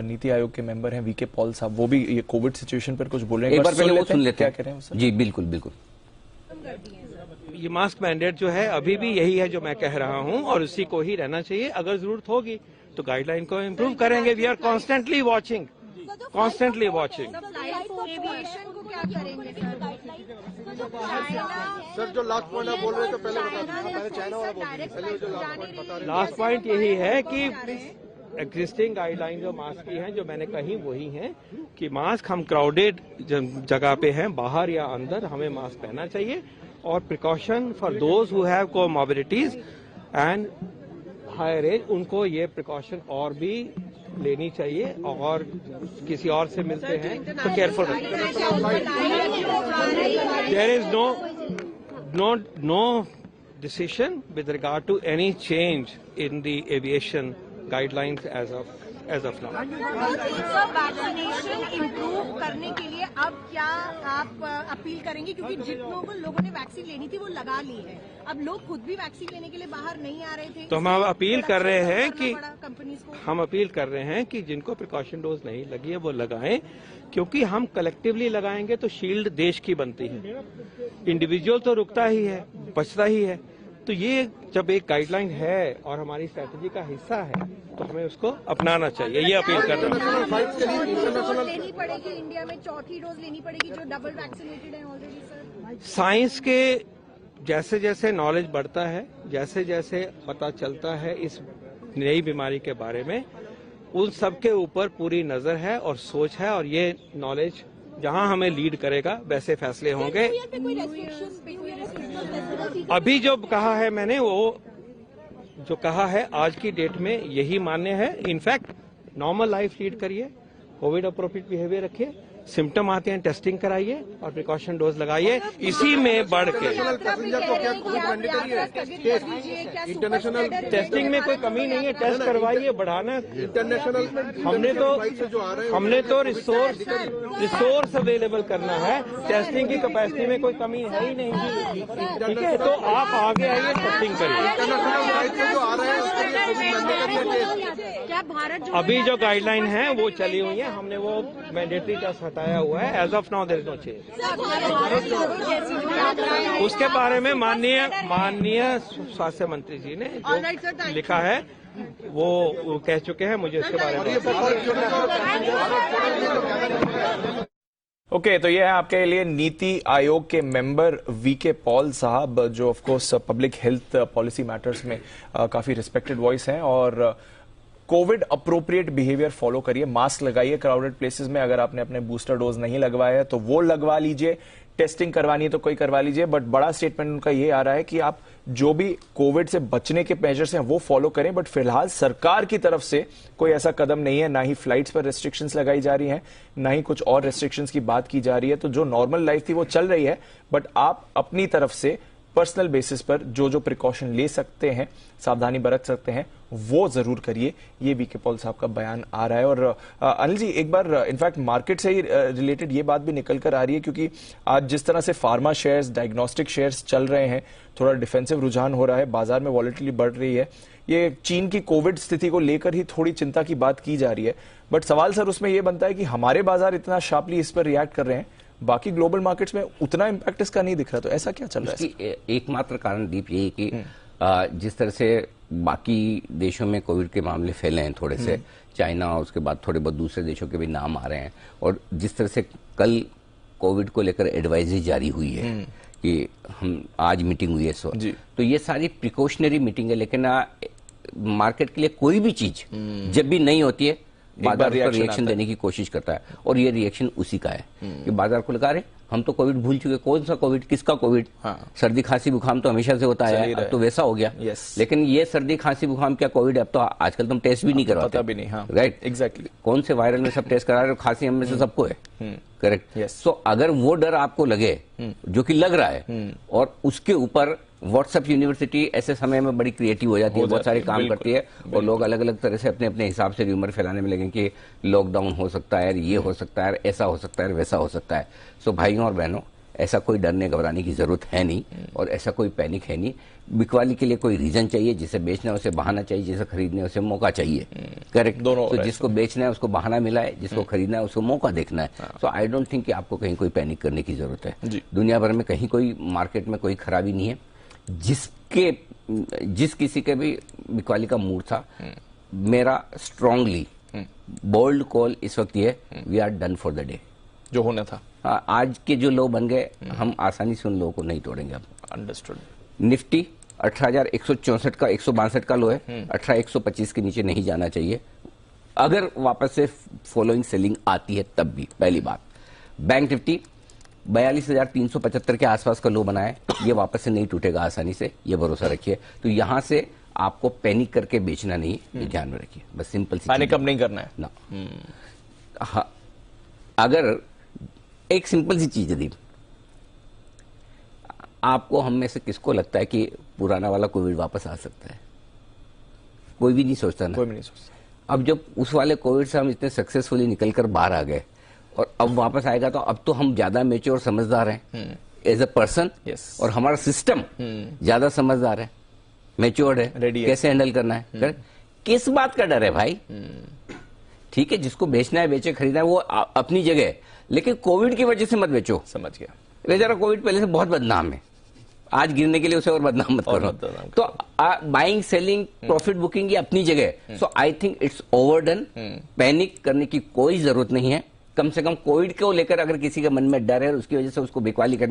नीति आयोग के मेंबर हैं VK Paul साहब, वो भी ये कोविड सिचुएशन पर कुछ बोल रहे हैं। एक बार पहले वो सुन लेते हैं, क्या कह रहे हैं सर? जी बिल्कुल बिल्कुल। ये मास्क मैंडेट जो है अभी भी यही है जो मैं कह रहा हूं और उसी को ही रहना चाहिए। अगर जरूरत होगी तो गाइडलाइन को इम्प्रूव करेंगे। We are constantly watching, constantly watching. Aviation को क्या करेंगे सर? जो लास्ट पॉइंट आप बोल रहे थे पहले पहले चाइना वाला बोल रहे थे, जो लास्ट पॉइंट बता रहे। लास्ट पॉइंट यही है कि एग्जिस्टिंग गाइडलाइन जो मास्क की हैं जो मैंने कही वही हैं कि मास्क हम क्राउडेड जगह पे हैं, बाहर या अंदर, हमें मास्क पहनना चाहिए और precaution for those who have comorbidities and higher age, उनको ये प्रिकॉशन और भी लेनी चाहिए। और किसी और से मिलते हैं तो केयरफुल रखें। There is no decision with regard to any change in the aviation guidelines as of now. Vaccination improve करने के लिए अब क्या आप अपील करेंगे, क्योंकि जिन लोगों ने वैक्सीन लेनी थी वो लगा ली है, अब लोग खुद भी वैक्सीन लेने के लिए बाहर नहीं आ रहे थे, तो हम अपील कर रहे हैं कि कंपनीज को हम अपील कर रहे हैं कि जिनको प्रिकॉशन डोज नहीं लगी है वो लगाएं, क्योंकि हम कलेक्टिवली लगाएंगे तो शील्ड देश की बनती है। इंडिविजुअल तो रुकता ही है, बचता ही है। तो ये जब एक गाइडलाइन है और हमारी स्ट्रैटेजी का हिस्सा है तो हमें उसको अपनाना चाहिए, ये अपील कर रहे हैं। लेनी पड़ेगी इंडिया में, चौथी डोज लेनी पड़ेगी जो डबल वैक्सीनेटेड है ऑलरेडी सर। साइंस के जैसे जैसे नॉलेज बढ़ता है, जैसे जैसे पता चलता है इस नई बीमारी के बारे में, उन सब के ऊपर पूरी नजर है और सोच है, और ये नॉलेज जहां हमें लीड करेगा वैसे फैसले होंगे। अभी जो कहा है मैंने, वो जो कहा है आज की डेट में यही मान्य है। इनफैक्ट नॉर्मल लाइफ लीड करिए, कोविड अप्रोप्रिएट बिहेवियर रखिए, सिम्टम आते हैं टेस्टिंग कराइए और प्रिकॉशन डोज लगाइए, इसी में बढ़ के इंटरनेशनल टेस्टिंग में कोई कमी नहीं है, टेस्ट करवाइए, बढ़ाना। इंटरनेशनल हमने तो रिसोर्स अवेलेबल करना है, टेस्टिंग की कैपेसिटी में कोई कमी है ही नहीं, ठीक है? तो आप आगे आइए, टेस्टिंग करिए। अभी जो गाइडलाइन है वो चली हुई है, हमने वो मैंडेटरी टेस्ट हटाया हुआ है। As of now there is no change. उसके बारे में माननीय स्वास्थ्य मंत्री जी ने जो लिखा है वो कह चुके हैं, मुझे उसके बारे में। ओके, तो ये है आपके लिए नीति आयोग के मेंबर वीके पॉल साहब, जो of course public health policy matters में काफी रिस्पेक्टेड वॉइस हैं। और कोविड अप्रोप्रिएट बिहेवियर फॉलो करिए, मास्क लगाइए क्राउडेड प्लेसेस में। अगर आपने अपने बूस्टर डोज नहीं लगवाया है तो वो लगवा लीजिए, टेस्टिंग करवानी है तो कोई करवा लीजिए। बट बड़ा स्टेटमेंट उनका ये आ रहा है कि आप जो भी कोविड से बचने के मेजर्स हैं वो फॉलो करें, बट फिलहाल सरकार की तरफ से कोई ऐसा कदम नहीं है। ना ही फ्लाइट्स पर रेस्ट्रिक्शंस लगाई जा रही हैं, ना ही कुछ और रेस्ट्रिक्शंस की बात की जा रही है। तो जो नॉर्मल लाइफ थी वो चल रही है, बट आप अपनी तरफ से पर्सनल बेसिस पर जो जो प्रिकॉशन ले सकते हैं, सावधानी बरत सकते हैं, वो जरूर करिए। ये वीके पॉल साहब का बयान आ रहा है। और अनिल जी, एक बार इनफैक्ट मार्केट से ही रिलेटेड ये बात भी निकल कर आ रही है, क्योंकि आज जिस तरह से फार्मा शेयर्स, डायग्नोस्टिक शेयर्स चल रहे हैं, थोड़ा डिफेंसिव रुझान हो रहा है, बाजार में वॉलेटिलिटी बढ़ रही है। ये चीन की कोविड स्थिति को लेकर ही थोड़ी चिंता की बात की जा रही है। बट सवाल सर उसमें यह बनता है कि हमारे बाजार इतना शार्पली इस पर रिएक्ट कर रहे हैं, बाकी ग्लोबल मार्केट्स में उतना इम्पैक्ट इसका नहीं दिख रहा, तो ऐसा क्या चल रहा है? एकमात्र कारण दीप यही कि जिस तरह से बाकी देशों में कोविड के मामले फैले हैं, थोड़े से चाइना और उसके बाद थोड़े बहुत दूसरे देशों के भी नाम आ रहे हैं, और जिस तरह से कल कोविड को लेकर एडवाइजरी जारी हुई है कि हम आज मीटिंग हुई है, तो ये सारी प्रिकॉशनरी मीटिंग है। लेकिन मार्केट के लिए कोई भी चीज जब भी नहीं होती है, बाजार पर रिएक्शन देने की कोशिश करता है, और ये रिएक्शन उसी का है कि बाजार को लगा रहे हम तो कोविड भूल चुके, कौन सा कोविड, किसका कोविड। सर्दी खांसी बुखार तो हमेशा से होता है, अब तो वैसा हो गया। लेकिन ये सर्दी खांसी बुखार क्या कोविड, अब तो आजकल तुम टेस्ट भी नहीं करवाते, राइट? एग्जैक्टली, कौन से वायरल में सब टेस्ट करा रहे हो, खांसी हम में से सबको है, करेक्ट? सो अगर वो डर आपको लगे, जो कि लग रहा है, और उसके ऊपर व्हाट्सएप यूनिवर्सिटी ऐसे समय में बड़ी क्रिएटिव हो जाती है, बहुत सारे काम करती है, और लोग अलग अलग तरह से अपने अपने हिसाब से र्यूमर फैलाने में लगे कि लॉकडाउन हो सकता है, ये हो सकता है, ऐसा हो सकता है, वैसा हो सकता है। सो भाइयों और बहनों, ऐसा कोई डरने घबराने की जरूरत है नहीं और ऐसा कोई पैनिक है नहीं। बिकवाली के लिए कोई रीजन चाहिए, जिसे बेचना है उसे बहाना चाहिए, जिसे खरीदना है उसे मौका चाहिए। करेक्ट, दोनों तो जिसको बेचना है उसको बहाना मिला है, जिसको खरीदना है उसको मौका देखना है। सो आई डोंट थिंक कि आपको कहीं कोई पैनिक करने की जरूरत है। दुनिया भर में कहीं कोई मार्केट में कोई खराबी नहीं है। जिस किसी के भी बिकवाली का मूड था, मेरा स्ट्रांगली बोल्ड कॉल इस वक्त ये, we are done for the day. जो होना था, आज के जो लो बन गए, हम आसानी से उन लोगों को नहीं तोड़ेंगे अब। अंडरस्टूड। निफ्टी 18,164 का 162 का लो है, 18,125 के नीचे नहीं जाना चाहिए अगर वापस से फॉलोइंग सेलिंग आती है तब भी, पहली बात। बैंक निफ्टी 42,375 के आसपास का लो बना है, ये वापस से नहीं टूटेगा आसानी से, ये भरोसा रखिए। तो यहां से आपको पैनिक करके बेचना नहीं, ये ध्यान में रखिए, बस सिंपल सी पैनिक अब नहीं करना है ना। हाँ, अगर एक सिंपल सी चीज दी, आपको हम में से किसको लगता है कि पुराना वाला कोविड वापस आ सकता है? कोई भी नहीं सोचता ना। कोई भी नहीं सोचता। अब जब उस वाले कोविड से हम इतने सक्सेसफुली निकलकर बाहर आ गए और अब वापस आएगा, तो अब तो हम ज्यादा मेच्योर समझदार हैं एज अ पर्सन, और हमारा सिस्टम ज्यादा समझदार है, मेच्योर्ड है, कैसे हैंडल करना है। किस बात का डर है भाई? ठीक है, जिसको बेचना है बेचे, खरीदना है वो अपनी जगह, लेकिन कोविड की वजह से मत बेचो। समझ गया। बेचारा कोविड पहले से बहुत बदनाम है, आज गिरने के लिए उसे और बदनाम मत करो। तो बाइंग, सेलिंग, प्रॉफिट बुकिंग ये अपनी जगह। So I think it's overdone. Panic करने की कोई जरूरत नहीं है। कम से कम कोविड को लेकर अगर किसी के मन में डर है और उसकी वजह से उसको बिकवाली करनी